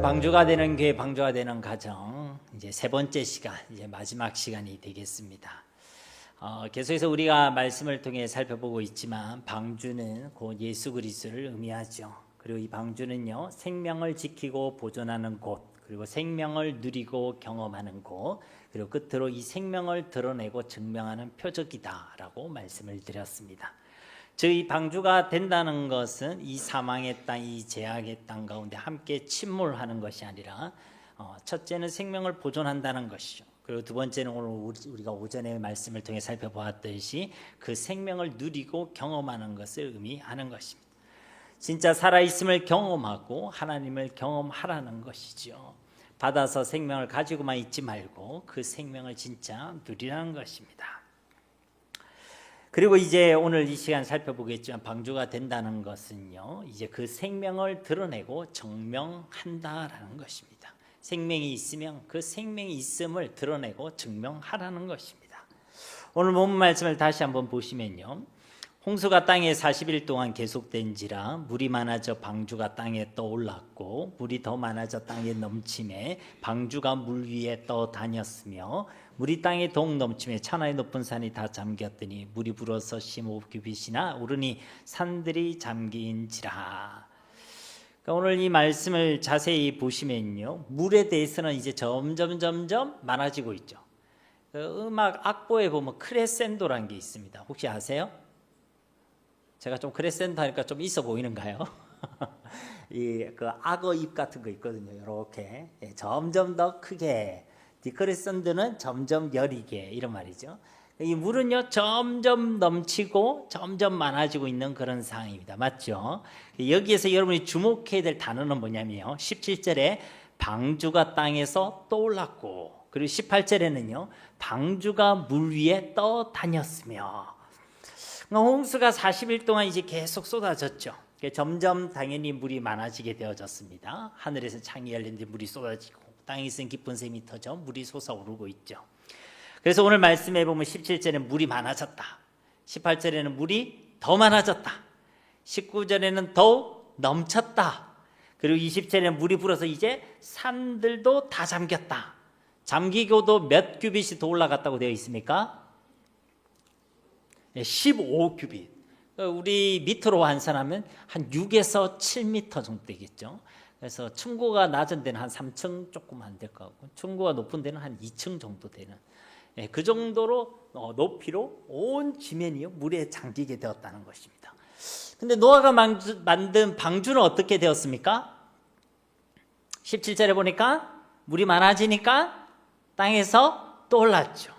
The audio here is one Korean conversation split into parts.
방주가 되는 교회, 방주가 되는 가정, 이제 세 번째 시간, 이제 마지막 시간이 되겠습니다. 계속해서 우리가 말씀을 통해 살펴보고 있지만 방주는 곧 예수 그리스도를 의미하죠. 그리고 이 방주는요, 생명을 지키고 보존하는 곳, 그리고 생명을 누리고 경험하는 곳, 그리고 끝으로 이 생명을 드러내고 증명하는 표적이다라고 말씀을 드렸습니다. 즉, 이 방주가 된다는 것은 이 사망의 땅, 이 제약의 땅 가운데 함께 침몰하는 것이 아니라 첫째는 생명을 보존한다는 것이죠. 그리고 두 번째는 오늘 우리가 오전에 말씀을 통해 살펴보았듯이 그 생명을 누리고 경험하는 것을 의미하는 것입니다. 진짜 살아있음을 경험하고 하나님을 경험하라는 것이죠. 받아서 생명을 가지고만 있지 말고 그 생명을 진짜 누리라는 것입니다. 그리고 이제 오늘 이 시간 살펴보겠지만 방주가 된다는 것은요, 이제 그 생명을 드러내고 증명한다라는 것입니다. 생명이 있으면 그 생명이 있음을 드러내고 증명하라는 것입니다. 오늘 본문 말씀을 다시 한번 보시면요, 홍수가 땅에 40일 동안 계속된지라 물이 많아져 방주가 땅에 떠올랐고 물이 더 많아져 땅에 넘침에 방주가 물 위에 떠다녔으며 물이 땅에 더욱 넘침에 천하의 높은 산이 다 잠겼더니 물이 불어서 15규빗이나 오르니 산들이 잠긴지라. 그러니까 오늘 이 말씀을 자세히 보시면요, 물에 대해서는 이제 점점 많아지고 있죠. 그 음악 악보에 보면 크레센도라는 게 있습니다. 혹시 아세요? 제가 좀 크레센도 하니까 좀 있어 보이는가요? 그 악어 입 같은 거 있거든요. 이렇게 점점 더 크게, 디크레센도는 점점 여리게, 이런 말이죠. 이 물은요, 점점 넘치고 점점 많아지고 있는 그런 상황입니다. 맞죠? 여기에서 여러분이 주목해야 될 단어는 뭐냐면요, 17절에 방주가 땅에서 떠올랐고, 그리고 18절에는요, 방주가 물 위에 떠다녔으며. 홍수가 40일 동안 이제 계속 쏟아졌죠. 점점 당연히 물이 많아지게 되어졌습니다. 하늘에서 창이 열리는데 물이 쏟아지고 땅에 있은 깊은 샘이 터져 물이 솟아오르고 있죠. 그래서 오늘 말씀해 보면 17절에는 물이 많아졌다, 18절에는 물이 더 많아졌다, 19절에는 더욱 넘쳤다, 그리고 20절에는 물이 불어서 이제 산들도 다 잠겼다. 잠기고도 몇 규빗이 더 올라갔다고 되어 있습니까? 15규빗. 우리 미터로 환산하면 한 6에서 7m 정도 되겠죠. 그래서 층고가 낮은 데는 한 3층 조금 안 될 것 같고, 층고가 높은 데는 한 2층 정도 되는, 그 정도로 높이로 온 지면이 물에 잠기게 되었다는 것입니다. 근데 노아가 만든 방주는 어떻게 되었습니까? 17절에 보니까 물이 많아지니까 땅에서 떠올랐죠.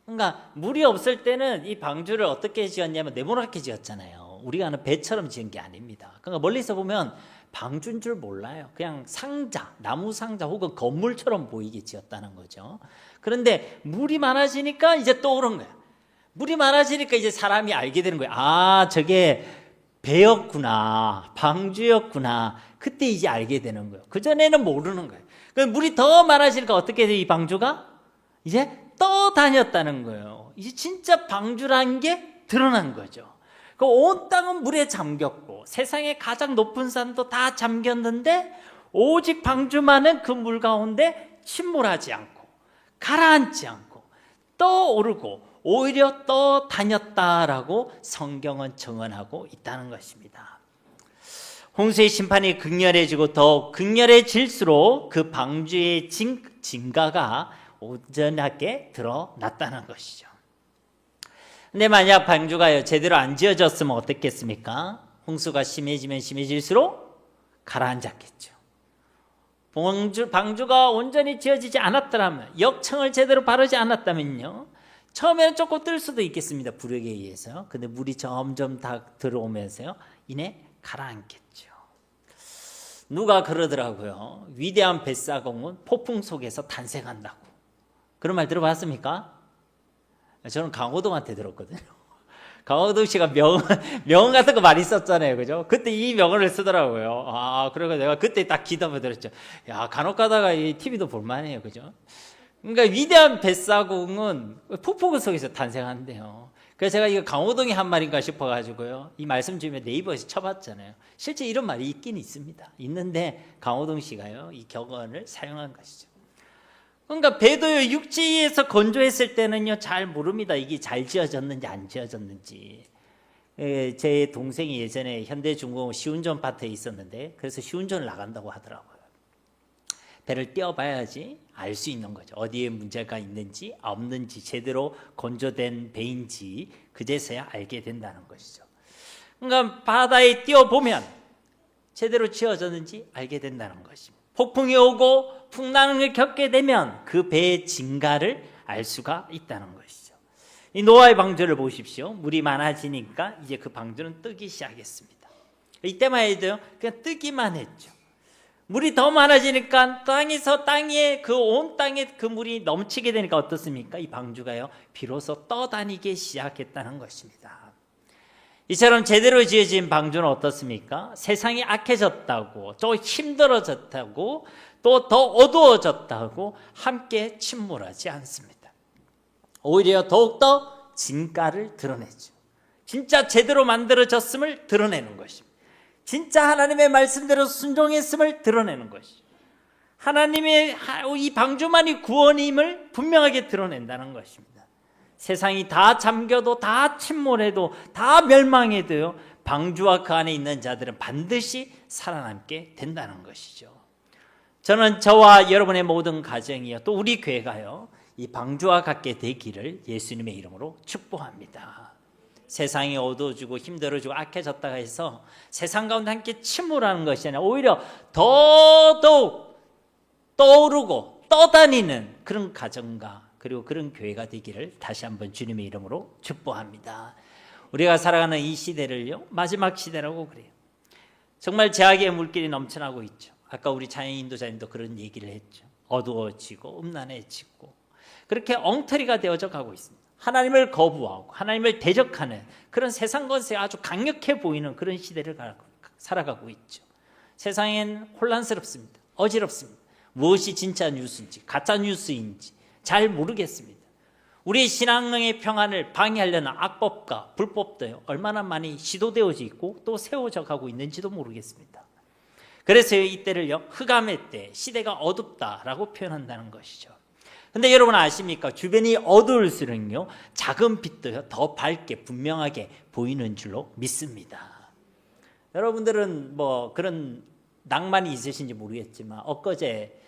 그러니까 물이 없을 때는 이 방주를 어떻게 지었냐면 네모나게 지었잖아요. 우리가 아는 배처럼 지은 게 아닙니다. 그러니까 멀리서 보면 방주인 줄 몰라요. 그냥 상자, 나무 상자 혹은 건물처럼 보이게 지었다는 거죠. 그런데 물이 많아지니까 이제 떠오른 거야. 물이 많아지니까 이제 사람이 알게 되는 거야. 아, 저게 배였구나, 방주였구나. 그때 이제 알게 되는 거예요. 그전에는 모르는 거예요. 물이 더 많아지니까 어떻게 돼요? 이 방주가 이제 떠다녔다는 거예요. 이제 진짜 방주라는 게 드러난 거죠. 온 땅은 물에 잠겼고 세상의 가장 높은 산도 다 잠겼는데 오직 방주만은 그 물 가운데 침몰하지 않고 가라앉지 않고 떠오르고 오히려 떠다녔다라고 성경은 증언하고 있다는 것입니다. 홍수의 심판이 극렬해지고 더 극렬해질수록 그 방주의 증가가 온전하게 드러났다는 것이죠. 근데 만약 방주가 제대로 안 지어졌으면 어떻겠습니까? 홍수가 심해지면 심해질수록 가라앉았겠죠. 방주가 온전히 지어지지 않았더라면, 역청을 제대로 바르지 않았다면요, 처음에는 조금 뜰 수도 있겠습니다. 부력에 의해서. 근데 물이 점점 다 들어오면서요, 이내 가라앉겠죠. 누가 그러더라고요. 위대한 뱃사공은 폭풍 속에서 탄생한다고. 그런 말 들어봤습니까? 저는 강호동한테 들었거든요. 강호동 씨가 명언 같은 거 많이 썼잖아요. 그죠? 그때 이 명언을 쓰더라고요. 아, 그래서 내가 그때 딱 기도를 들었죠. 야, 간혹 가다가 이 TV도 볼만해요. 그죠? 그러니까 위대한 뱃사공은 폭풍 속에서 탄생한대요. 그래서 제가 이거 강호동이 한 말인가 싶어가지고요, 이 말씀 주면 네이버에서 쳐봤잖아요. 실제 이런 말이 있긴 있습니다. 있는데 강호동 씨가요, 이 격언을 사용한 것이죠. 그러니까 배도요, 육지에서 건조했을 때는요 잘 모릅니다. 이게 잘 지어졌는지 안 지어졌는지. 제 동생이 예전에 현대중공업 시운전 파트에 있었는데, 그래서 시운전을 나간다고 하더라고요. 배를 띄워봐야지 알 수 있는 거죠. 어디에 문제가 있는지 없는지, 제대로 건조된 배인지 그제서야 알게 된다는 것이죠. 그러니까 바다에 띄워보면 제대로 지어졌는지 알게 된다는 것입니다. 폭풍이 오고 풍랑을 겪게 되면 그 배의 진가를 알 수가 있다는 것이죠. 이 노아의 방주를 보십시오. 물이 많아지니까 이제 그 방주는 뜨기 시작했습니다. 이때만 해도 그냥 뜨기만 했죠. 물이 더 많아지니까 땅에 그 온 땅에 그 물이 넘치게 되니까 어떻습니까? 이 방주가요 비로소 떠다니게 시작했다는 것입니다. 이처럼 제대로 지어진 방주는 어떻습니까? 세상이 악해졌다고, 또 힘들어졌다고, 또 더 어두워졌다고 함께 침몰하지 않습니다. 오히려 더욱더 진가를 드러내죠. 진짜 제대로 만들어졌음을 드러내는 것입니다. 진짜 하나님의 말씀대로 순종했음을 드러내는 것이죠. 하나님의 이 방주만이 구원임을 분명하게 드러낸다는 것입니다. 세상이 다 잠겨도, 다 침몰해도, 다 멸망해도요, 방주와 그 안에 있는 자들은 반드시 살아남게 된다는 것이죠. 저는 저와 여러분의 모든 가정이요, 또 우리 교회가요, 이 방주와 같게 되기를 예수님의 이름으로 축복합니다. 세상이 어두워지고 힘들어지고 악해졌다가 해서 세상 가운데 함께 침몰하는 것이 아니라 오히려 더더욱 떠오르고 떠다니는 그런 가정과 그리고 그런 교회가 되기를 다시 한번 주님의 이름으로 축복합니다. 우리가 살아가는 이 시대를요, 마지막 시대라고 그래요. 정말 죄악의 물길이 넘쳐나고 있죠. 아까 우리 자연 인도자님도 그런 얘기를 했죠. 어두워지고 음란해지고 그렇게 엉터리가 되어져 가고 있습니다. 하나님을 거부하고 하나님을 대적하는 그런 세상 권세에 아주 강력해 보이는 그런 시대를 살아가고 있죠. 세상엔 혼란스럽습니다. 어지럽습니다. 무엇이 진짜 뉴스인지 가짜 뉴스인지 잘 모르겠습니다. 우리 신앙의 평안을 방해하려는 악법과 불법도요, 얼마나 많이 시도되어져 있고 또 세워져 가고 있는지도 모르겠습니다. 그래서 이때를요, 흑암의 때, 시대가 어둡다라고 표현한다는 것이죠. 근데 여러분 아십니까? 주변이 어두울수록요, 작은 빛도요 더 밝게 분명하게 보이는 줄로 믿습니다. 여러분들은 뭐 그런 낭만이 있으신지 모르겠지만 엊그제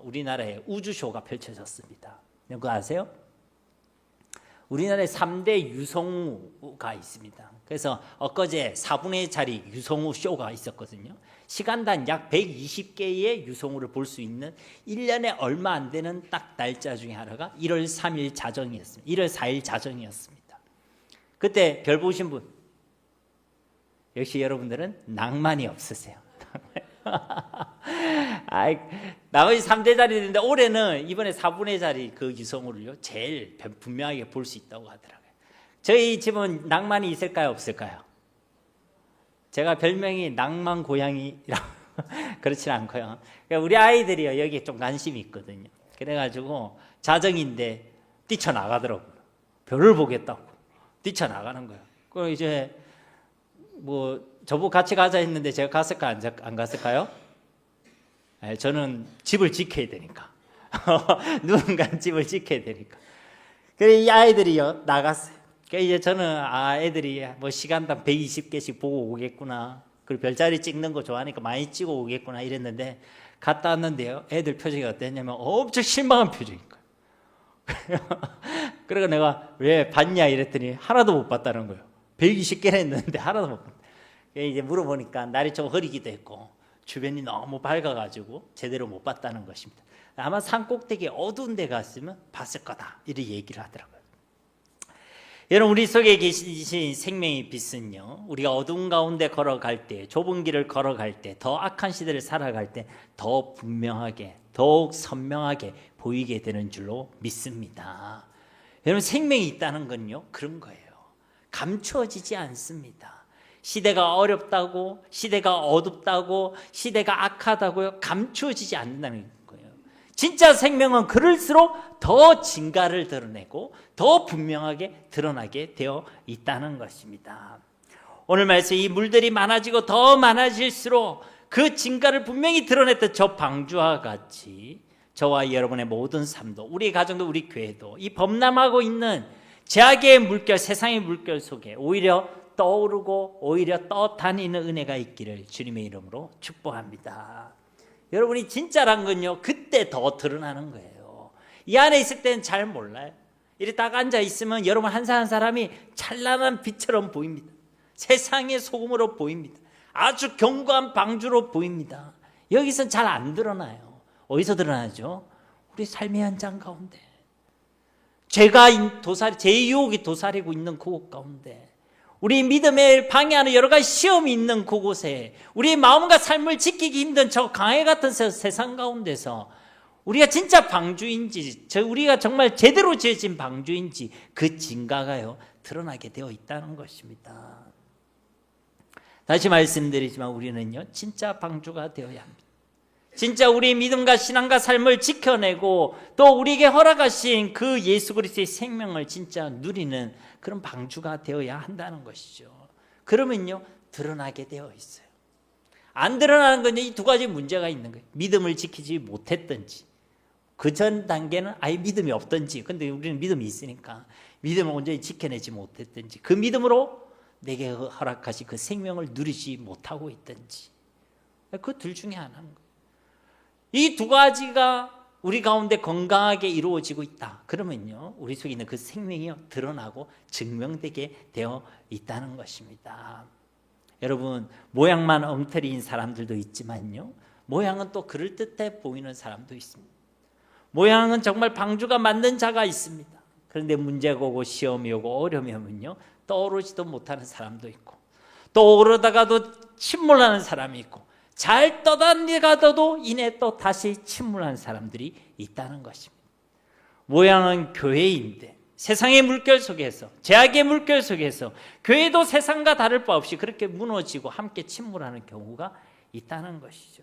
우리나라에 우주쇼가 펼쳐졌습니다. 그거 아세요? 우리나라에 3대 유성우가 있습니다. 그래서 엊그제 4분의 1짜리 유성우 쇼가 있었거든요. 시간당 약 120개의 유성우를 볼 수 있는 1년에 얼마 안 되는 딱 날짜 중에 하나가 1월 3일 자정이었습니다. 1월 4일 자정이었습니다. 그때 별 보신 분? 역시 여러분들은 낭만이 없으세요. 나머지 3대 자리인데 올해는 이번에 4분의 자리 그 유성우를요 제일 분명하게 볼 수 있다고 하더라고요. 저희 집은 낭만이 있을까요, 없을까요? 제가 별명이 낭만 고양이라고 그렇진 않고요. 그러니까 우리 아이들이요 여기에 좀 관심이 있거든요. 그래가지고 자정인데 뛰쳐나가더라고요. 별을 보겠다고 뛰쳐나가는 거예요. 그럼 이제 뭐 저보고 같이 가자 했는데 제가 갔을까 안 갔을까요? 저는 집을 지켜야 되니까 누군가 집을 지켜야 되니까. 그래 이 아이들이요 나갔어요. 그러니까 이제 저는 애들이 뭐 시간당 120개씩 보고 오겠구나, 그리고 별자리 찍는 거 좋아하니까 많이 찍어 오겠구나 이랬는데 갔다 왔는데요, 애들 표정이 어땠냐면 엄청 실망한 표정인 거예요. 그래서 내가 왜 봤냐 이랬더니 하나도 못 봤다는 거예요. 120개나 했는데 하나도 못 봤다. 이제 물어보니까 날이 좀 흐리기도 했고 주변이 너무 밝아가지고 제대로 못 봤다는 것입니다. 아마 산 꼭대기 어두운 데 갔으면 봤을 거다 이렇게 얘기를 하더라고요. 여러분 우리 속에 계신 생명의 빛은요, 우리가 어두운 가운데 걸어갈 때, 좁은 길을 걸어갈 때, 더 악한 시대를 살아갈 때 더 분명하게, 더욱 선명하게 보이게 되는 줄로 믿습니다. 여러분 생명이 있다는 건요 그런 거예요. 감추어지지 않습니다. 시대가 어렵다고, 시대가 어둡다고, 시대가 악하다고요 감추어지지 않는다는 거예요. 진짜 생명은 그럴수록 더 진가를 드러내고 더 분명하게 드러나게 되어 있다는 것입니다. 오늘 말씀 이 물들이 많아지고 더 많아질수록 그 진가를 분명히 드러냈던 저 방주와 같이 저와 여러분의 모든 삶도, 우리 가정도, 우리 교회도 이 범람하고 있는 죄악의 물결, 세상의 물결 속에 오히려 떠오르고 오히려 떠다니는 은혜가 있기를 주님의 이름으로 축복합니다. 여러분이 진짜란 건요, 그때 더 드러나는 거예요. 이 안에 있을 때는 잘 몰라요. 이렇게 딱 앉아 있으면 여러분 한 사람 한 사람이 찬란한 빛처럼 보입니다. 세상의 소금으로 보입니다. 아주 견고한 방주로 보입니다. 여기서는 잘 안 드러나요. 어디서 드러나죠? 우리 삶의 현장 가운데, 죄가 도사리, 제 유혹이 도사리고 있는 그곳 가운데, 우리 믿음을 방해하는 여러 가지 시험이 있는 그곳에, 우리 마음과 삶을 지키기 힘든 저 강해 같은 세상 가운데서 우리가 진짜 방주인지, 우리가 정말 제대로 지어진 방주인지 그 진가가요 드러나게 되어 있다는 것입니다. 다시 말씀드리지만 우리는요 진짜 방주가 되어야 합니다. 진짜 우리 믿음과 신앙과 삶을 지켜내고 또 우리에게 허락하신 그 예수 그리스도의 생명을 진짜 누리는 그런 방주가 되어야 한다는 것이죠. 그러면요 드러나게 되어 있어요. 안 드러나는 건 이 두 가지 문제가 있는 거예요. 믿음을 지키지 못했든지, 그 전 단계는 아예 믿음이 없든지, 근데 우리는 믿음이 있으니까 믿음을 온전히 지켜내지 못했든지, 그 믿음으로 내게 허락하신 그 생명을 누리지 못하고 있든지, 그 둘 중에 하나인 거예요. 이 두 가지가 우리 가운데 건강하게 이루어지고 있다. 그러면요 우리 속에 있는 그 생명이 드러나고 증명되게 되어 있다는 것입니다. 여러분, 모양만 엉터리인 사람들도 있지만요 모양은 또 그럴듯해 보이는 사람도 있습니다. 모양은 정말 방주가 맞는 자가 있습니다. 그런데 문제가 오고 시험이 오고 어려움이 오면요 떠오르지도 못하는 사람도 있고, 또 오르다가도 침몰하는 사람이 있고, 잘 떠다니다가도 이내 또 다시 침몰하는 사람들이 있다는 것입니다. 모양은 교회인데 세상의 물결 속에서, 죄악의 물결 속에서 교회도 세상과 다를 바 없이 그렇게 무너지고 함께 침몰하는 경우가 있다는 것이죠.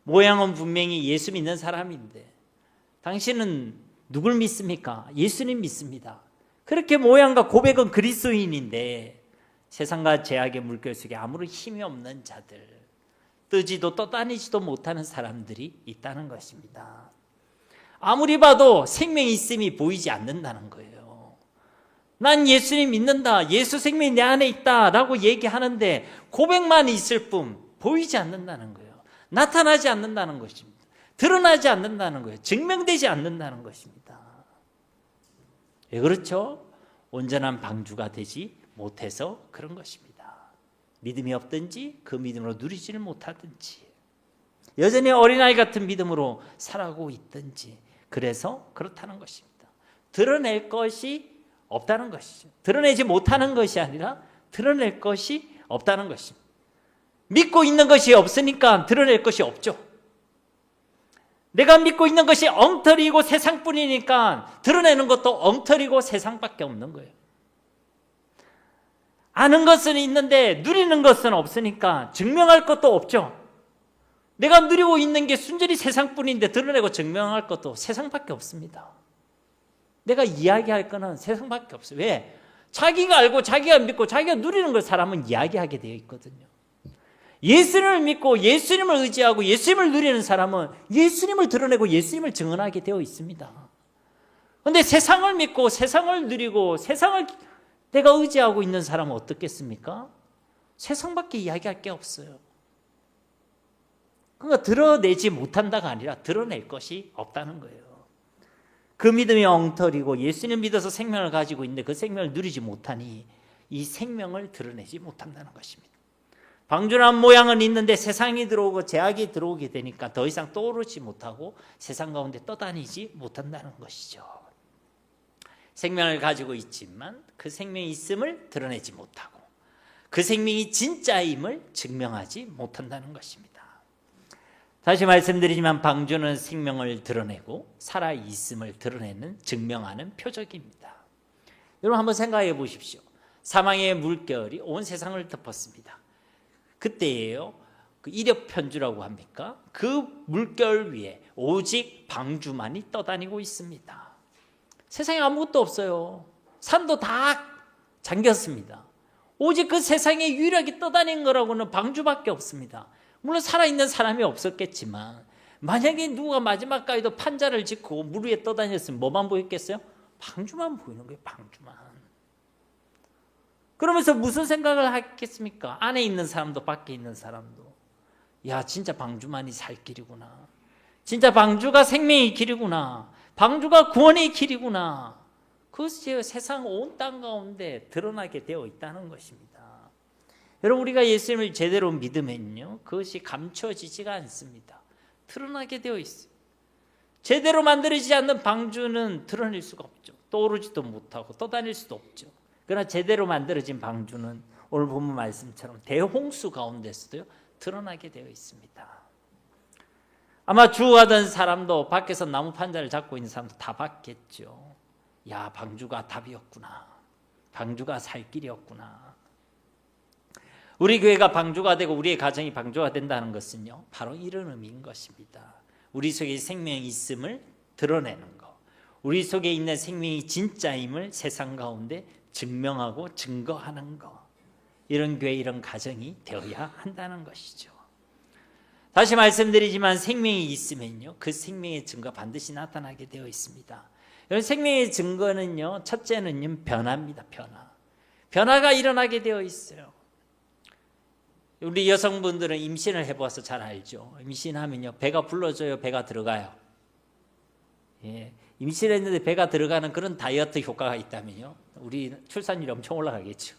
모양은 분명히 예수 믿는 사람인데 당신은 누굴 믿습니까? 예수님 믿습니다. 그렇게 모양과 고백은 그리스도인인데 세상과 죄악의 물결 속에 아무런 힘이 없는 자들, 뜨지도 떠다니지도 못하는 사람들이 있다는 것입니다. 아무리 봐도 생명이 있음이 보이지 않는다는 거예요. 난 예수님 믿는다, 예수 생명이 내 안에 있다 라고 얘기하는데 고백만 있을 뿐 보이지 않는다는 거예요. 나타나지 않는다는 것입니다. 드러나지 않는다는 거예요. 증명되지 않는다는 것입니다. 왜 그렇죠? 온전한 방주가 되지 못해서 그런 것입니다. 믿음이 없든지 그 믿음으로 누리지를 못하든지, 여전히 어린아이 같은 믿음으로 살아가고 있든지, 그래서 그렇다는 것입니다. 드러낼 것이 없다는 것이죠. 드러내지 못하는 것이 아니라 드러낼 것이 없다는 것입니다. 믿고 있는 것이 없으니까 드러낼 것이 없죠. 내가 믿고 있는 것이 엉터리고 세상뿐이니까 드러내는 것도 엉터리고 세상밖에 없는 거예요. 아는 것은 있는데 누리는 것은 없으니까 증명할 것도 없죠. 내가 누리고 있는 게 순전히 세상뿐인데 드러내고 증명할 것도 세상밖에 없습니다. 내가 이야기할 거는 세상밖에 없어요. 왜? 자기가 알고 자기가 믿고 자기가 누리는 걸 사람은 이야기하게 되어 있거든요. 예수님을 믿고 예수님을 의지하고 예수님을 누리는 사람은 예수님을 드러내고 예수님을 증언하게 되어 있습니다. 그런데 세상을 믿고 세상을 누리고 세상을 내가 의지하고 있는 사람은 어떻겠습니까? 세상밖에 이야기할 게 없어요. 그러니까 드러내지 못한다가 아니라 드러낼 것이 없다는 거예요. 그 믿음이 엉터리고 예수님 믿어서 생명을 가지고 있는데 그 생명을 누리지 못하니 이 생명을 드러내지 못한다는 것입니다. 방주란 모양은 있는데 세상이 들어오고 죄악이 들어오게 되니까 더 이상 떠오르지 못하고 세상 가운데 떠다니지 못한다는 것이죠. 생명을 가지고 있지만 그 생명이 있음을 드러내지 못하고 그 생명이 진짜임을 증명하지 못한다는 것입니다. 다시 말씀드리지만 방주는 생명을 드러내고 살아있음을 드러내는, 증명하는 표적입니다. 여러분 한번 생각해 보십시오. 사망의 물결이 온 세상을 덮었습니다. 그때예요. 그 이력편주라고 합니까? 그 물결 위에 오직 방주만이 떠다니고 있습니다. 세상에 아무것도 없어요. 산도 다 잠겼습니다. 오직 그 세상에 유일하게 떠다니는 거라고는 방주밖에 없습니다. 물론 살아있는 사람이 없었겠지만 만약에 누가 마지막까지도 판자를 짚고 물 위에 떠다녔으면 뭐만 보였겠어요? 방주만 보이는 거예요. 방주만. 그러면서 무슨 생각을 하겠습니까? 안에 있는 사람도 밖에 있는 사람도. 야, 진짜 방주만이 살 길이구나. 진짜 방주가 생명의 길이구나. 방주가 구원의 길이구나. 그것이 세상 온 땅 가운데 드러나게 되어 있다는 것입니다. 여러분, 우리가 예수님을 제대로 믿으면요, 그것이 감춰지지가 않습니다. 드러나게 되어 있어요. 제대로 만들어지지 않는 방주는 드러낼 수가 없죠. 떠오르지도 못하고 떠다닐 수도 없죠. 그러나 제대로 만들어진 방주는 오늘 본문 말씀처럼 대홍수 가운데서도요 드러나게 되어 있습니다. 아마 주워가던 사람도 밖에서 나무 판자를 잡고 있는 사람도 다 봤겠죠. 야, 방주가 답이었구나. 방주가 살 길이었구나. 우리 교회가 방주가 되고 우리의 가정이 방주가 된다는 것은요, 바로 이런 의미인 것입니다. 우리 속에 생명이 있음을 드러내는 것, 우리 속에 있는 생명이 진짜임을 세상 가운데 증명하고 증거하는 것, 이런 교회, 이런 가정이 되어야 한다는 것이죠. 다시 말씀드리지만 생명이 있으면요, 그 생명의 증거 반드시 나타나게 되어 있습니다. 여러분, 생명의 증거는요, 첫째는요, 변화입니다. 변화가 일어나게 되어 있어요. 우리 여성분들은 임신을 해봐서 잘 알죠. 임신하면요, 배가 불러져요, 배가 들어가요. 예, 임신했는데 배가 들어가는 그런 다이어트 효과가 있다면요, 우리 출산율이 엄청 올라가겠죠.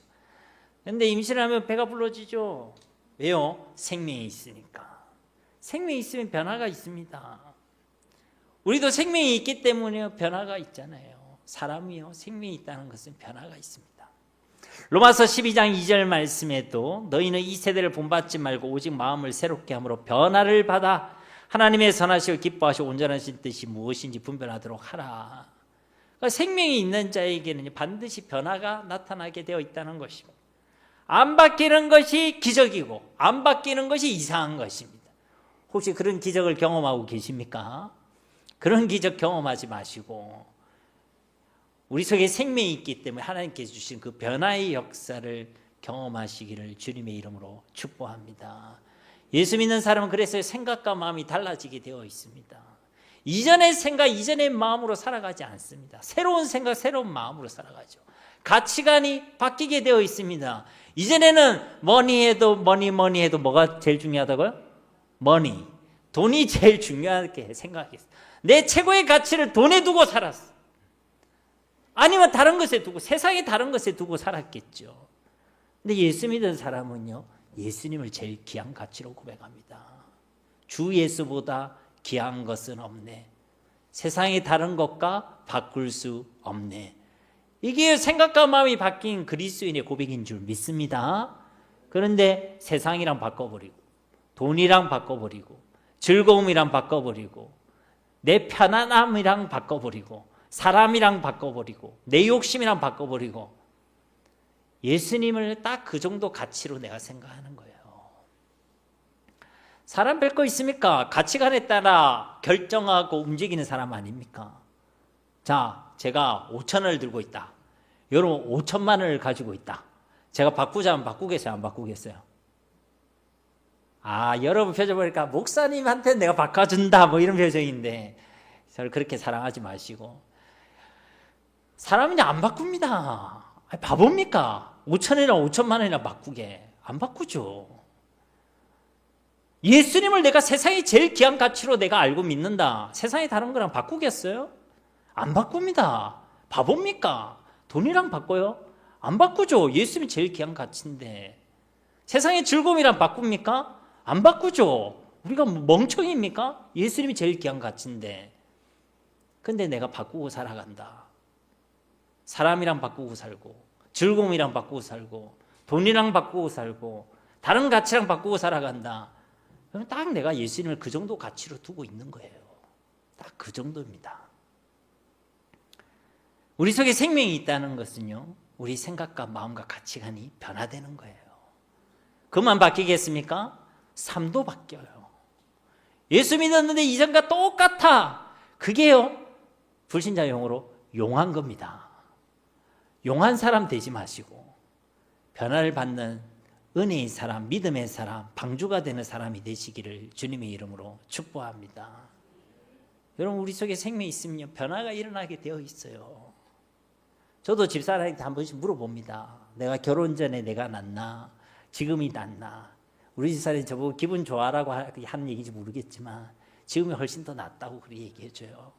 그런데 임신하면 배가 불러지죠. 왜요? 생명이 있으니까. 생명이 있으면 변화가 있습니다. 우리도 생명이 있기 때문에 변화가 있잖아요. 사람이요, 생명이 있다는 것은 변화가 있습니다. 로마서 12장 2절 말씀에도 너희는 이 세대를 본받지 말고 오직 마음을 새롭게 함으로 변화를 받아 하나님의 선하시고 기뻐하시고 온전하신 뜻이 무엇인지 분별하도록 하라. 그러니까 생명이 있는 자에게는 반드시 변화가 나타나게 되어 있다는 것입니다. 안 바뀌는 것이 기적이고 안 바뀌는 것이 이상한 것입니다. 혹시 그런 기적을 경험하고 계십니까? 그런 기적 경험하지 마시고 우리 속에 생명이 있기 때문에 하나님께서 주신 그 변화의 역사를 경험하시기를 주님의 이름으로 축복합니다. 예수 믿는 사람은 그래서 생각과 마음이 달라지게 되어 있습니다. 이전의 생각, 이전의 마음으로 살아가지 않습니다. 새로운 생각, 새로운 마음으로 살아가죠. 가치관이 바뀌게 되어 있습니다. 이전에는 뭐니 해도 뭐가 제일 중요하다고요? 머니. 돈이 제일 중요하게 생각했어요. 내 최고의 가치를 돈에 두고 살았어. 아니면 다른 것에 두고, 세상의 다른 것에 두고 살았겠죠. 근데 예수 믿은 사람은요, 예수님을 제일 귀한 가치로 고백합니다. 주 예수보다 귀한 것은 없네. 세상의 다른 것과 바꿀 수 없네. 이게 생각과 마음이 바뀐 그리스도인의 고백인 줄 믿습니다. 그런데 세상이랑 바꿔버리고, 돈이랑 바꿔버리고, 즐거움이랑 바꿔버리고, 내 편안함이랑 바꿔버리고, 사람이랑 바꿔버리고, 내 욕심이랑 바꿔버리고, 예수님을 딱 그 정도 가치로 내가 생각하는 거예요. 사람 별 거 있습니까? 가치관에 따라 결정하고 움직이는 사람 아닙니까? 자, 제가 5천원을 들고 있다. 여러분 5천만 원을 가지고 있다. 제가 바꾸자면 바꾸겠어요? 안 바꾸겠어요? 여러분 표정 보니까 목사님한테 내가 바꿔준다 뭐 이런 표정인데, 저를 그렇게 사랑하지 마시고, 사람이 안 바꿉니다. 바보입니까? 5천이나 5천만 원이나 바꾸게. 안 바꾸죠. 예수님을 내가 세상의 제일 귀한 가치로 내가 알고 믿는다. 세상에 다른 거랑 바꾸겠어요? 안 바꿉니다. 바보입니까? 돈이랑 바꿔요? 안 바꾸죠. 예수님이 제일 귀한 가치인데. 세상의 즐거움이랑 바꿉니까? 안 바꾸죠. 우리가 멍청입니까? 예수님이 제일 귀한 가치인데. 근데 내가 바꾸고 살아간다. 사람이랑 바꾸고 살고, 즐거움이랑 바꾸고 살고, 돈이랑 바꾸고 살고, 다른 가치랑 바꾸고 살아간다. 그럼 딱 내가 예수님을 그 정도 가치로 두고 있는 거예요. 딱 그 정도입니다. 우리 속에 생명이 있다는 것은요, 우리 생각과 마음과 가치관이 변화되는 거예요. 그만 바뀌겠습니까? 삶도 바뀌어요. 예수 믿었는데 이전과 똑같아. 그게요, 불신자 용어로 용한 겁니다. 용한 사람 되지 마시고 변화를 받는 은혜의 사람, 믿음의 사람, 방주가 되는 사람이 되시기를 주님의 이름으로 축복합니다. 여러분, 우리 속에 생명이 있으면 변화가 일어나게 되어 있어요. 저도 집사람한테 한 번씩 물어봅니다. 내가 결혼 전에 내가 낫나? 지금이 낫나? 우리 집사람이 저보고 기분 좋아라고 하는 얘기인지 모르겠지만 지금이 훨씬 더 낫다고 그렇게 얘기해줘요.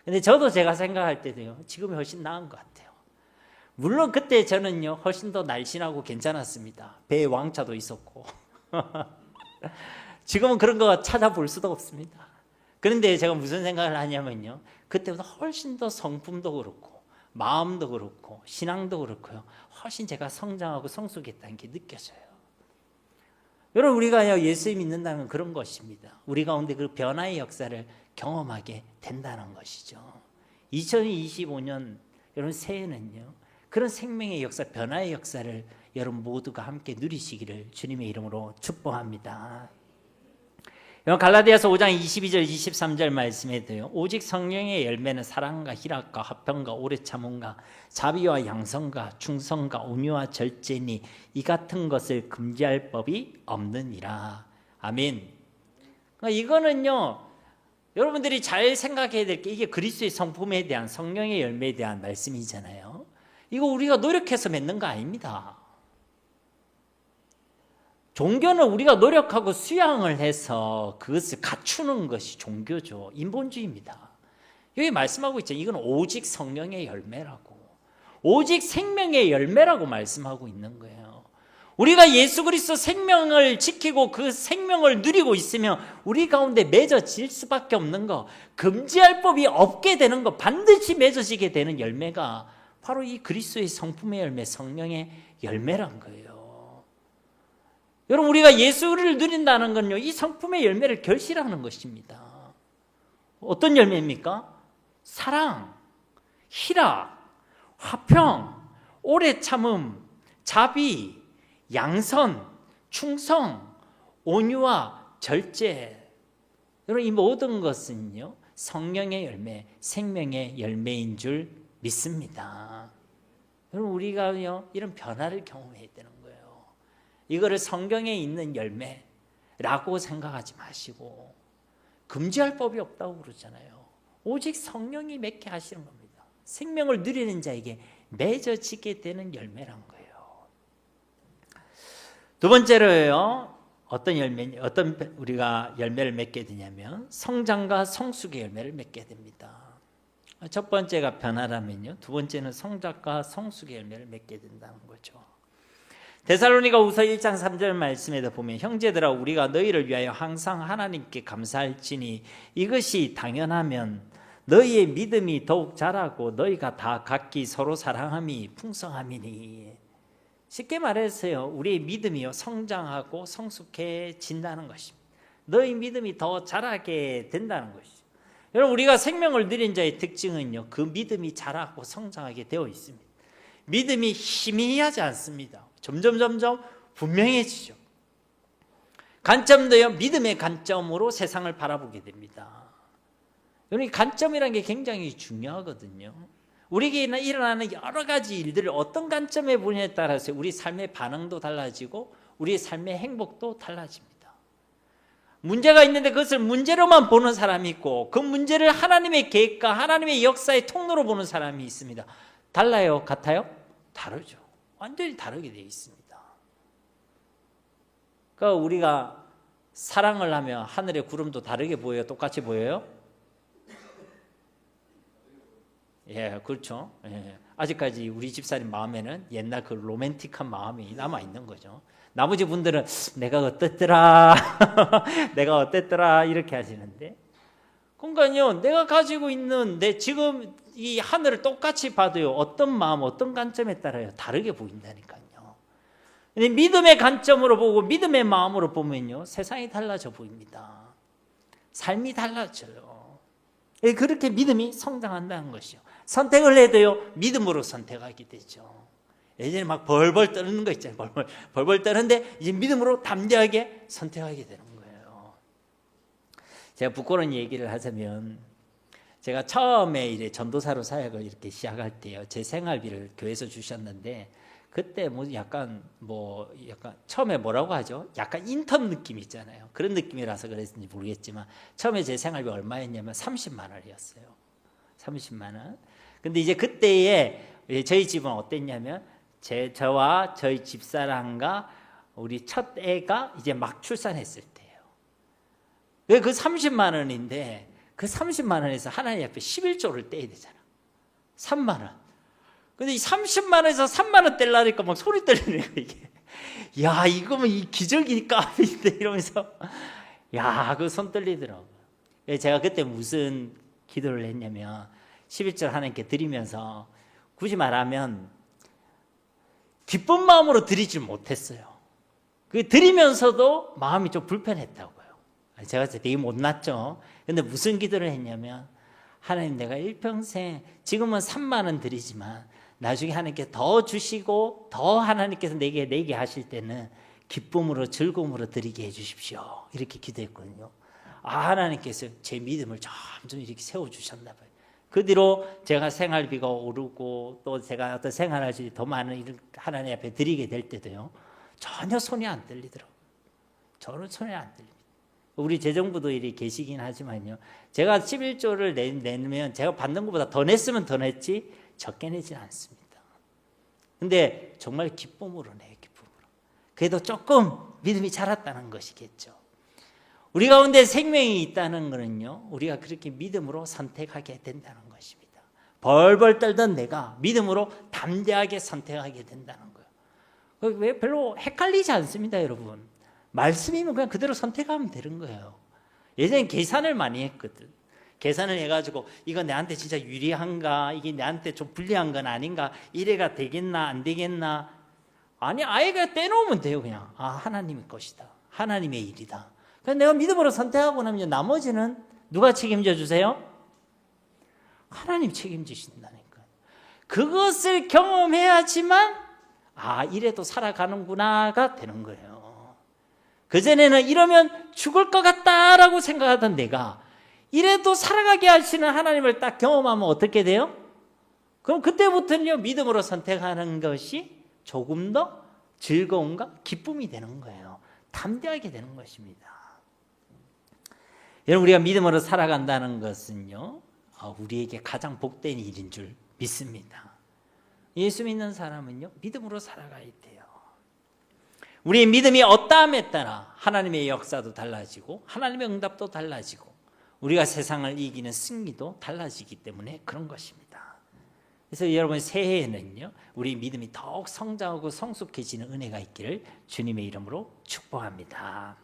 근데 저도 제가 생각할 때도요, 지금이 훨씬 나은 것 같아요. 물론 그때 저는요, 훨씬 더 날씬하고 괜찮았습니다. 배에 왕차도 있었고. 지금은 그런 거 찾아볼 수도 없습니다. 그런데 제가 무슨 생각을 하냐면요, 그때보다 훨씬 더 성품도 그렇고 마음도 그렇고 신앙도 그렇고요, 훨씬 제가 성장하고 성숙했다는 게 느껴져요. 여러분, 우리가 예수 믿는다면 그런 것입니다. 우리 가운데 그 변화의 역사를 경험하게 된다는 것이죠. 2025년 여러분 새해는요, 그런 생명의 역사, 변화의 역사를 여러분 모두가 함께 누리시기를 주님의 이름으로 축복합니다. 갈라디아서 5장 22절 23절 말씀에도요, 오직 성령의 열매는 사랑과 희락과 화평과 오래 참음과 자비와 양성과 충성과 온유와 절제니 이 같은 것을 금지할 법이 없느니라. 아멘. 그러니까 이거는요, 여러분들이 잘 생각해야 될 게, 이게 그리스도의 성품에 대한, 성령의 열매에 대한 말씀이잖아요. 이거 우리가 노력해서 맺는 거 아닙니다. 종교는 우리가 노력하고 수양을 해서 그것을 갖추는 것이 종교죠. 인본주의입니다. 여기 말씀하고 있죠. 이건 오직 성령의 열매라고, 오직 생명의 열매라고 말씀하고 있는 거예요. 우리가 예수 그리스도 생명을 지키고 그 생명을 누리고 있으면 우리 가운데 맺어질 수밖에 없는 거, 금지할 법이 없게 되는 거, 반드시 맺어지게 되는 열매가 바로 이 그리스도의 성품의 열매, 성령의 열매란 거예요. 여러분, 우리가 예수를 누린다는 건요, 이 성품의 열매를 결실하는 것입니다. 어떤 열매입니까? 사랑, 희락, 화평, 오래 참음, 자비, 양선, 충성, 온유와 절제. 여러분, 이 모든 것은요, 성령의 열매, 생명의 열매인 줄 믿습니다. 여러분, 우리가요, 이런 변화를 경험해야 되는 거예요. 이거를 성경에 있는 열매라고 생각하지 마시고, 금지할 법이 없다고 그러잖아요. 오직 성령이 맺게 하시는 겁니다. 생명을 누리는 자에게 맺어지게 되는 열매란 거예요. 두 번째로요, 어떤 우리가 열매를 맺게 되냐면 성장과 성숙의 열매를 맺게 됩니다. 첫 번째가 변화라면요, 두 번째는 성장과 성숙의 열매를 맺게 된다는 거죠. 데살로니가후서 1장 3절 말씀에도 보면, 형제들아 우리가 너희를 위하여 항상 하나님께 감사할지니 이것이 당연하면 너희의 믿음이 더욱 자라고 너희가 다 각기 서로 사랑함이 풍성함이니. 쉽게 말해서요, 우리의 믿음이요, 성장하고 성숙해진다는 것입니다. 너희 믿음이 더 자라게 된다는 것이죠. 여러분, 우리가 생명을 누린 자의 특징은요, 그 믿음이 자라고 성장하게 되어 있습니다. 믿음이 희미하지 않습니다. 점점 분명해지죠. 관점도요, 믿음의 관점으로 세상을 바라보게 됩니다. 여러분, 이 관점이라는 게 굉장히 중요하거든요. 우리에게 일어나는 여러 가지 일들을 어떤 관점에 보느냐에 따라서 우리 삶의 반응도 달라지고 우리의 삶의 행복도 달라집니다. 문제가 있는데 그것을 문제로만 보는 사람이 있고, 그 문제를 하나님의 계획과 하나님의 역사의 통로로 보는 사람이 있습니다. 달라요? 같아요? 다르죠. 완전히 다르게 되어 있습니다. 그러니까 우리가 사랑을 하면 하늘의 구름도 다르게 보여요? 똑같이 보여요? 예, 그렇죠. 예. 아직까지 우리 집사님 마음에는 옛날 그 로맨틱한 마음이 남아있는 거죠. 나머지 분들은 내가 어땠더라 내가 어땠더라 이렇게 하시는데, 그러니까요, 내가 가지고 있는 내 지금 이 하늘을 똑같이 봐도요, 어떤 마음, 어떤 관점에 따라요 다르게 보인다니까요. 근데 믿음의 관점으로 보고 믿음의 마음으로 보면요, 세상이 달라져 보입니다. 삶이 달라져요. 그렇게 믿음이 성장한다는 것이요. 선택을 해도요, 믿음으로 선택하게 되죠. 예전에 막 벌벌 떠는 거 있잖아요. 벌벌 떠는데 이제 믿음으로 담대하게 선택하게 되는 거예요. 제가 부끄러운 얘기를 하자면, 제가 처음에 이제 전도사로 사역을 이렇게 시작할 때요, 제 생활비를 교회에서 주셨는데, 그때 약간 처음에 뭐라고 하죠? 약간 인턴 느낌 있잖아요. 그런 느낌이라서 그랬는지 모르겠지만, 처음에 제 생활비 얼마였냐면 30만 원이었어요. 30만 원. 근데 이제 그때에 저희 집은 어땠냐면, 저와 저희 집사람과 우리 첫 애가 이제 막 출산했을 때예요. 그 30만 원인데, 그 30만 원에서 하나님 앞에 11조를 떼야 되잖아. 3만 원. 근데 이 30만 원에서 3만 원 떼려니까 막 소리 떨리는 거야, 이게. 야, 이거면 이 기적이 값인데, 이러면서. 야, 그 손 떨리더라고요. 제가 그때 무슨 기도를 했냐면, 11절 하나님께 드리면서, 굳이 말하면, 기쁜 마음으로 드리질 못했어요. 그 드리면서도 마음이 좀 불편했다고요. 제가 되게 못났죠. 근데 무슨 기도를 했냐면, 하나님, 내가 일평생 지금은 3만 원 드리지만 나중에 하나님께 더 주시고 더 하나님께서 내게 하실 때는 기쁨으로 즐거움으로 드리게 해주십시오. 이렇게 기도했거든요. 하나님께서 제 믿음을 점점 이렇게 세워주셨나 봐요. 그 뒤로 제가 생활비가 오르고 또 제가 어떤 생활할 수 더 많은 일을 하나님 앞에 드리게 될 때도요, 전혀 손이 안 떨리더라고요. 저는 손이 안 떨립니다. 우리 재정부도 이리 계시긴 하지만요, 제가 11조를 내면 제가 받는 것보다 더 냈으면 더 냈지 적게 내지는 않습니다. 근데 정말 기쁨으로 내요, 기쁨으로. 그래도 조금 믿음이 자랐다는 것이겠죠. 우리 가운데 생명이 있다는 것은요, 우리가 그렇게 믿음으로 선택하게 된다는 것입니다. 벌벌 떨던 내가 믿음으로 담대하게 선택하게 된다는 거예요. 왜 별로 헷갈리지 않습니다, 여러분. 말씀이면 그냥 그대로 선택하면 되는 거예요. 예전에 계산을 많이 했거든. 계산을 해가지고 이거 내한테 진짜 유리한가, 이게 내한테 좀 불리한 건 아닌가, 이래가 되겠나 안 되겠나. 아니, 아예 그냥 떼놓으면 돼요. 그냥 하나님의 것이다, 하나님의 일이다. 그래서 내가 믿음으로 선택하고 나면 나머지는 누가 책임져 주세요? 하나님 책임지신다니까요. 그것을 경험해야지만 이래도 살아가는구나가 되는 거예요. 그전에는 이러면 죽을 것 같다라고 생각하던 내가 이래도 살아가게 하시는 하나님을 딱 경험하면 어떻게 돼요? 그럼 그때부터는요, 믿음으로 선택하는 것이 조금 더 즐거움과 기쁨이 되는 거예요. 담대하게 되는 것입니다. 여러분, 우리가 믿음으로 살아간다는 것은요, 우리에게 가장 복된 일인 줄 믿습니다. 예수 믿는 사람은요, 믿음으로 살아가야 돼요. 우리의 믿음이 어떠함에 따라 하나님의 역사도 달라지고 하나님의 응답도 달라지고 우리가 세상을 이기는 승리도 달라지기 때문에 그런 것입니다. 그래서 여러분, 새해에는요, 우리 믿음이 더욱 성장하고 성숙해지는 은혜가 있기를 주님의 이름으로 축복합니다.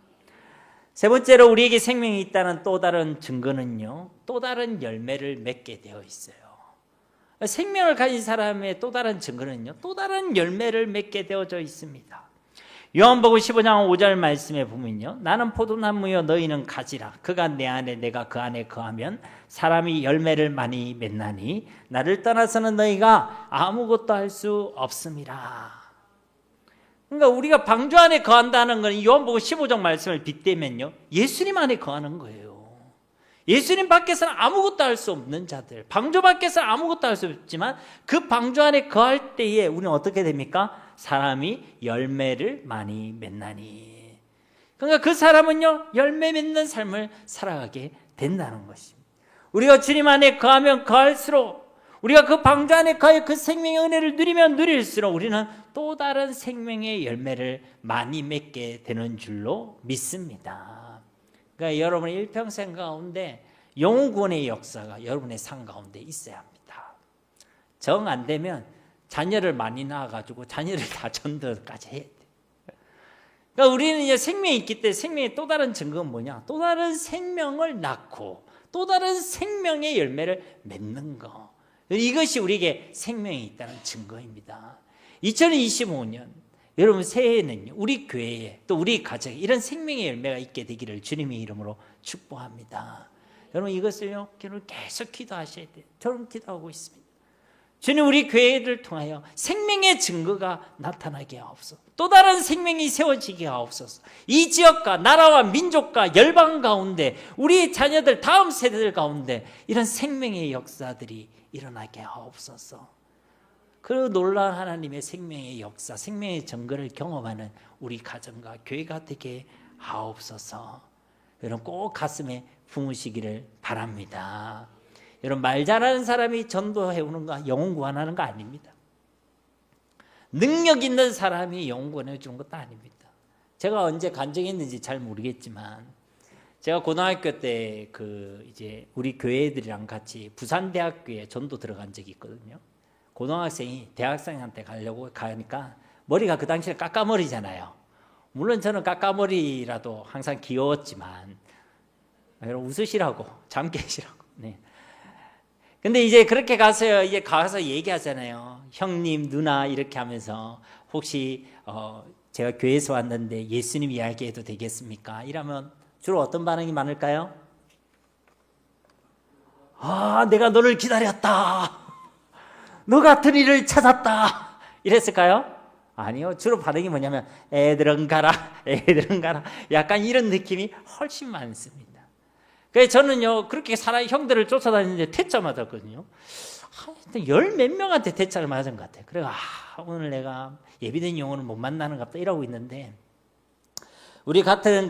세 번째로, 우리에게 생명이 있다는 또 다른 증거는요, 또 다른 열매를 맺게 되어 있어요. 생명을 가진 사람의 또 다른 증거는요, 또 다른 열매를 맺게 되어져 있습니다. 요한복음 15장 5절 말씀에 보면요, 나는 포도나무여 너희는 가지라. 그가 내 안에 내가 그 안에 거하면 사람이 열매를 많이 맺나니 나를 떠나서는 너희가 아무것도 할 수 없음이라. 그러니까 우리가 방주 안에 거한다는 건 요한복음 15장 말씀을 빗대면요, 예수님 안에 거하는 거예요. 예수님 밖에서는 아무것도 할 수 없는 자들, 방주 밖에서는 아무것도 할 수 없지만 그 방주 안에 거할 때에 우리는 어떻게 됩니까? 사람이 열매를 많이 맺나니. 그러니까 그 사람은요, 열매 맺는 삶을 살아가게 된다는 것입니다. 우리가 주님 안에 거하면 거할수록, 우리가 그 방주 안에 거해 그 생명의 은혜를 누리면 누릴수록 우리는 또 다른 생명의 열매를 많이 맺게 되는 줄로 믿습니다. 그러니까 여러분의 일평생 가운데 영구원의 역사가 여러분의 삶 가운데 있어야 합니다. 정 안 되면 자녀를 많이 낳아가지고 자녀를 다 전도까지 해야 돼. 그러니까 우리는 이제 생명이 있기 때문에 생명의 또 다른 증거는 뭐냐? 또 다른 생명을 낳고 또 다른 생명의 열매를 맺는 거. 이것이 우리에게 생명이 있다는 증거입니다. 2025년 여러분, 새해에는요, 우리 교회에 또 우리 가정에 이런 생명의 열매가 있게 되기를 주님의 이름으로 축복합니다. 여러분, 이것을요, 계속 기도하셔야 돼요. 저는 기도하고 있습니다. 주님 우리 교회를 통하여 생명의 증거가 나타나게 하옵소서. 또 다른 생명이 세워지게 하옵소서. 이 지역과 나라와 민족과 열방 가운데 우리 자녀들 다음 세대들 가운데 이런 생명의 역사들이 일어나게 하옵소서. 그 놀라운 하나님의 생명의 역사, 생명의 증거를 경험하는 우리 가정과 교회가 되게 하옵소서. 여러분 꼭 가슴에 품으시기를 바랍니다. 여러분 말 잘하는 사람이 전도해오는 거 영혼 구원하는 거 아닙니다. 능력 있는 사람이 영혼 구원해 주는 것도 아닙니다. 제가 언제 간증했는지 잘 모르겠지만 제가 고등학교 때 이제 우리 교회들이랑 같이 부산대학교에 전도 들어간 적이 있거든요. 고등학생이 대학생한테 가려고 가니까 머리가 그 당시에 까까머리잖아요. 물론 저는 까까머리라도 항상 귀여웠지만 여러분 웃으시라고 잠 깨시라고. 네. 근데 이제 그렇게 가서 얘기하잖아요. 형님, 누나 이렇게 하면서 혹시 제가 교회에서 왔는데 예수님 이야기해도 되겠습니까? 이러면 주로 어떤 반응이 많을까요? 아, 내가 너를 기다렸다. 너 같은 일을 찾았다. 이랬을까요? 아니요. 주로 반응이 뭐냐면 애들은 가라. 약간 이런 느낌이 훨씬 많습니다. 그래서 저는요 그렇게 형들을 쫓아다니는데 퇴짜 맞았거든요. 열 몇 명한테 퇴짜를 맞은 것 같아요. 그래서 오늘 내가 예비된 영혼을 못 만나는 것 같다 이러고 있는데 우리 같은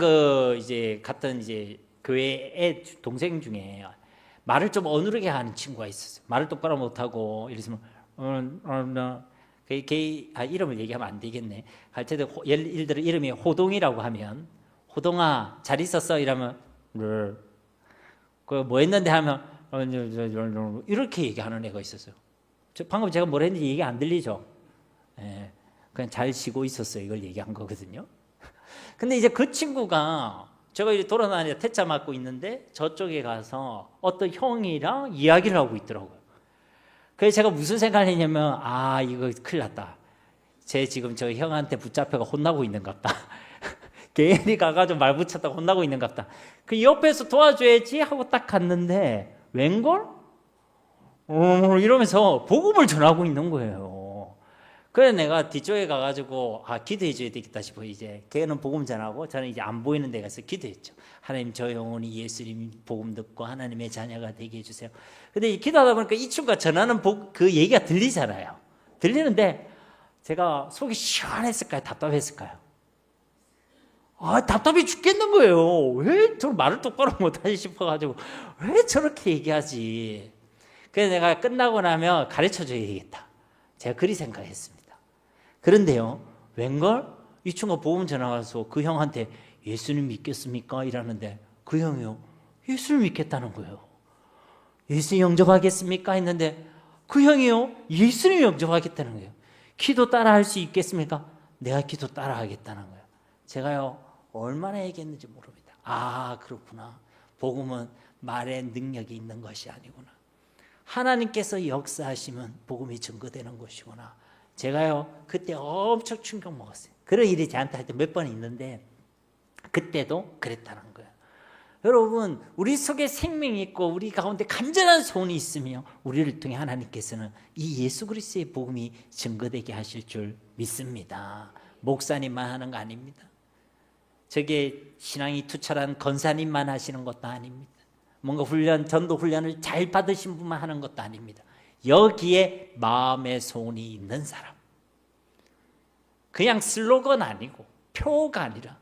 교회의 동생 중에 말을 좀 어누르게 하는 친구가 있었어요. 말을 똑바로 못하고 이랬으면 이름을 얘기하면 안 되겠네. 할 때도 예를 들어 이름이 호동이라고 하면 호동아 잘 있었어 이러면 뭐 했는데 하면 이렇게 얘기하는 애가 있었어요. 방금 제가 뭘 했는지 얘기 안 들리죠? 예, 그냥 잘 쉬고 있었어요. 이걸 얘기한 거거든요. 근데 이제 그 친구가 제가 이제 돌아다니다 퇴짜 맞고 있는데 저쪽에 가서 어떤 형이랑 이야기를 하고 있더라고요. 그래서 제가 무슨 생각을 했냐면 이거 큰일 났다. 쟤 지금 저 형한테 붙잡혀가 혼나고 있는갑다. 괜히 가가지고 말 붙였다고 혼나고 있는갑다. 그 옆에서 도와줘야지 하고 딱 갔는데 웬걸? 이러면서 복음을 전하고 있는 거예요. 그래서 내가 뒤쪽에 가가지고 기도해 줘야 되겠다 싶어. 이제 걔는 복음 전하고 저는 이제 안 보이는 데 가서 기도했죠. 하나님 저 영혼이 예수님 복음 듣고 하나님의 자녀가 되게 해주세요. 근데 기도하다 보니까 이 친구가 전하는 그 얘기가 들리잖아요. 들리는데 제가 속이 시원했을까요? 답답했을까요? 답답해 죽겠는 거예요. 왜 저 말을 똑바로 못하지 싶어가지고 왜 저렇게 얘기하지? 그래서 내가 끝나고 나면 가르쳐줘야겠다. 제가 그리 생각했습니다. 그런데요, 웬걸? 이 친구가 복음 전화와서 그 형한테 예수님 믿겠습니까? 이러는데 그 형이요, 예수를 믿겠다는 거예요. 예수 영접하겠습니까? 했는데 그 형이요, 예수님 영접하겠다는 거예요. 기도 따라 할 수 있겠습니까? 내가 기도 따라 하겠다는 거예요. 제가요, 얼마나 얘기했는지 모릅니다. 그렇구나. 복음은 말의 능력이 있는 것이 아니구나. 하나님께서 역사하시면 복음이 증거되는 것이구나. 제가요 그때 엄청 충격 먹었어요. 그런 일이 저한테 할 때 몇 번 있는데 그때도 그랬다는 거예요. 여러분 우리 속에 생명이 있고 우리 가운데 간절한 소원이 있으며 우리를 통해 하나님께서는 이 예수 그리스도의 복음이 증거되게 하실 줄 믿습니다. 목사님만 하는 거 아닙니다. 저게 신앙이 투철한 권사님만 하시는 것도 아닙니다. 뭔가 전도 훈련을 잘 받으신 분만 하는 것도 아닙니다. 여기에 마음의 소원이 있는 사람, 그냥 슬로건 아니고 표가 아니라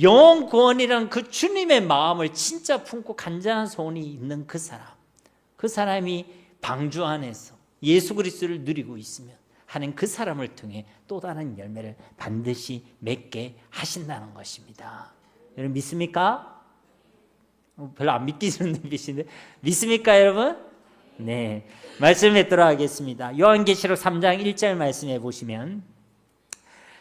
영혼 구원이란 그 주님의 마음을 진짜 품고 간절한 소원이 있는 그 사람이 방주 안에서 예수 그리스도를 누리고 있으면 하는 그 사람을 통해 또 다른 열매를 반드시 맺게 하신다는 것입니다. 여러분 믿습니까? 별로 안 믿기는 눈빛인데 믿습니까 여러분? 네, 말씀 뵙도록 하겠습니다. 요한계시록 3장 1절 말씀해 보시면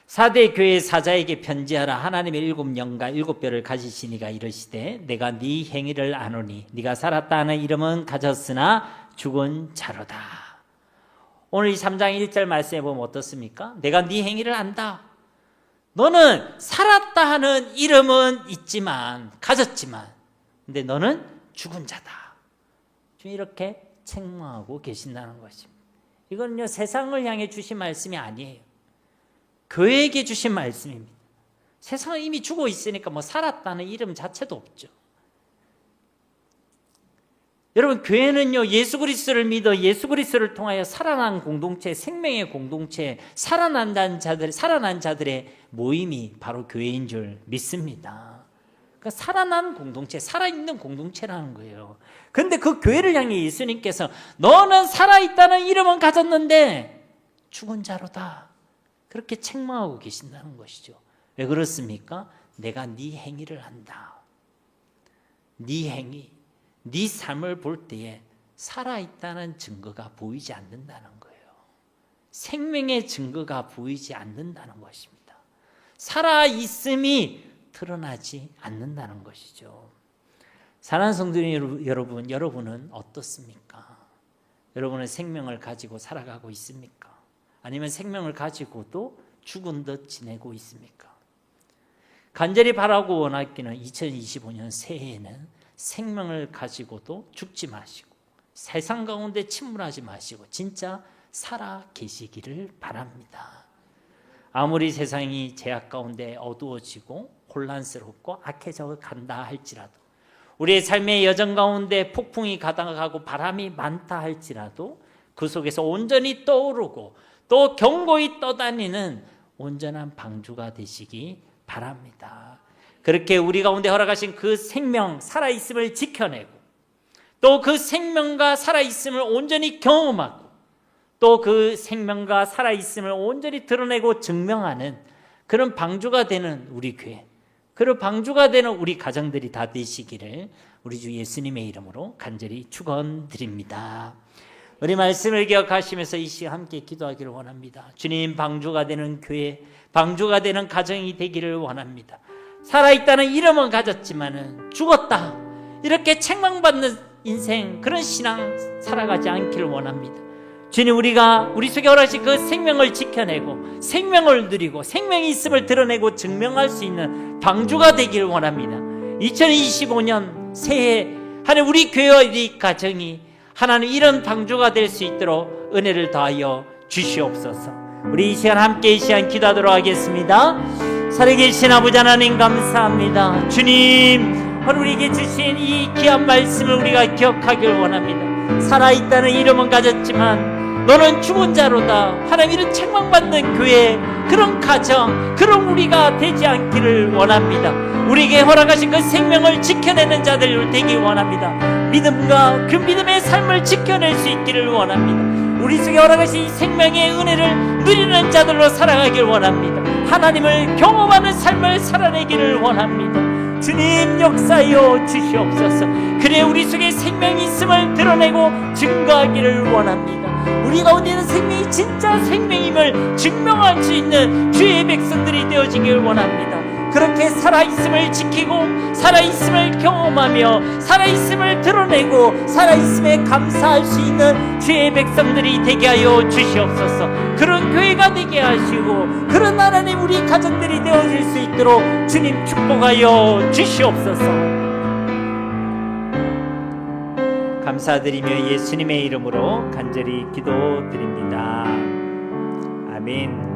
사대 교회 사자에게 편지하라. 하나님의 7영과 7뼈를 가지신 이가 이르시되 내가 네 행위를 아노니 네가 살았다 하는 이름은 가졌으나 죽은 자로다. 오늘 이 3장 1절 말씀해 보면 어떻습니까? 내가 네 행위를 안다. 너는 살았다 하는 이름은 있지만 가졌지만 근데 너는 죽은 자다. 지금 이렇게 책망하고 계신다는 것입니다. 이건요 세상을 향해 주신 말씀이 아니에요. 교회에게 주신 말씀입니다. 세상은 이미 죽어 있으니까 뭐 살았다는 이름 자체도 없죠. 여러분, 교회는요 예수 그리스도를 믿어 예수 그리스도를 통하여 살아난 공동체, 생명의 공동체, 살아난 자들의 모임이 바로 교회인 줄 믿습니다. 그러니까 살아난 공동체, 살아있는 공동체라는 거예요. 그런데 그 교회를 향해 예수님께서 너는 살아있다는 이름은 가졌는데 죽은 자로다, 그렇게 책망하고 계신다는 것이죠. 왜 그렇습니까? 내가 네 행위를 안다. 네 행위, 네 삶을 볼 때에 살아있다는 증거가 보이지 않는다는 거예요. 생명의 증거가 보이지 않는다는 것입니다. 살아있음이 드러나지 않는다는 것이죠. 사랑하는 성도 여러분, 여러분은 어떻습니까? 여러분은 생명을 가지고 살아가고 있습니까? 아니면 생명을 가지고도 죽은 듯 지내고 있습니까? 간절히 바라고 원하기는 2025년 새해에는 생명을 가지고도 죽지 마시고 세상 가운데 침몰하지 마시고 진짜 살아 계시기를 바랍니다. 아무리 세상이 제약 가운데 어두워지고 혼란스럽고 악해져 간다 할지라도, 우리의 삶의 여정 가운데 폭풍이 가다가고 바람이 많다 할지라도 그 속에서 온전히 떠오르고 또 견고히 떠다니는 온전한 방주가 되시기 바랍니다. 그렇게 우리 가운데 허락하신 그 생명, 살아있음을 지켜내고 또 그 생명과 살아있음을 온전히 경험하고 또 그 생명과 살아있음을 온전히 드러내고 증명하는 그런 방주가 되는 우리 교회, 그런 방주가 되는 우리 가정들이 다 되시기를 우리 주 예수님의 이름으로 간절히 축원드립니다. 우리 말씀을 기억하시면서 이 시간 함께 기도하기를 원합니다. 주님, 방주가 되는 교회, 방주가 되는 가정이 되기를 원합니다. 살아있다는 이름은 가졌지만은 죽었다, 이렇게 책망받는 인생, 그런 신앙 살아가지 않기를 원합니다. 주님, 우리가 우리 속에 허락하신 그 생명을 지켜내고 생명을 누리고 생명이 있음을 드러내고 증명할 수 있는 방주가 되기를 원합니다. 2025년 새해 하나님, 우리 교회와 우리 가정이 하나님 이런 방주가 될 수 있도록 은혜를 더하여 주시옵소서. 우리 이 시간 함께 이 시간 기도하도록 하겠습니다. 살아계신 아버지 하나님, 감사합니다. 주님, 우리에게 주신 이 귀한 말씀을 우리가 기억하길 원합니다. 살아있다는 이름은 가졌지만 너는 죽은 자로다. 하나님, 이런 책망받는 교회, 그런 가정, 그런 우리가 되지 않기를 원합니다. 우리에게 허락하신 그 생명을 지켜내는 자들 되기 원합니다. 믿음과 그 믿음의 삶을 지켜낼 수 있기를 원합니다. 우리 속에 허락하신 생명의 은혜를 누리는 자들로 살아가길 원합니다. 하나님을 경험하는 삶을 살아내기를 원합니다. 주님, 역사하여 주시옵소서. 그래 우리 속에 생명이 있음을 드러내고 증거하기를 원합니다. 우리 가운데 있는 생명이 진짜 생명임을 증명할 수 있는 주의 백성들이 되어지길 원합니다. 그렇게 살아있음을 지키고 살아있음을 경험하며 살아있음을 드러내고 살아있음에 감사할 수 있는 주의 백성들이 되게 하여 주시옵소서. 그런 교회가 되게 하시고 그런 하나님 우리 가정들이 되어질 수 있도록 주님 축복하여 주시옵소서. 감사드리며 예수님의 이름으로 간절히 기도드립니다. 아멘.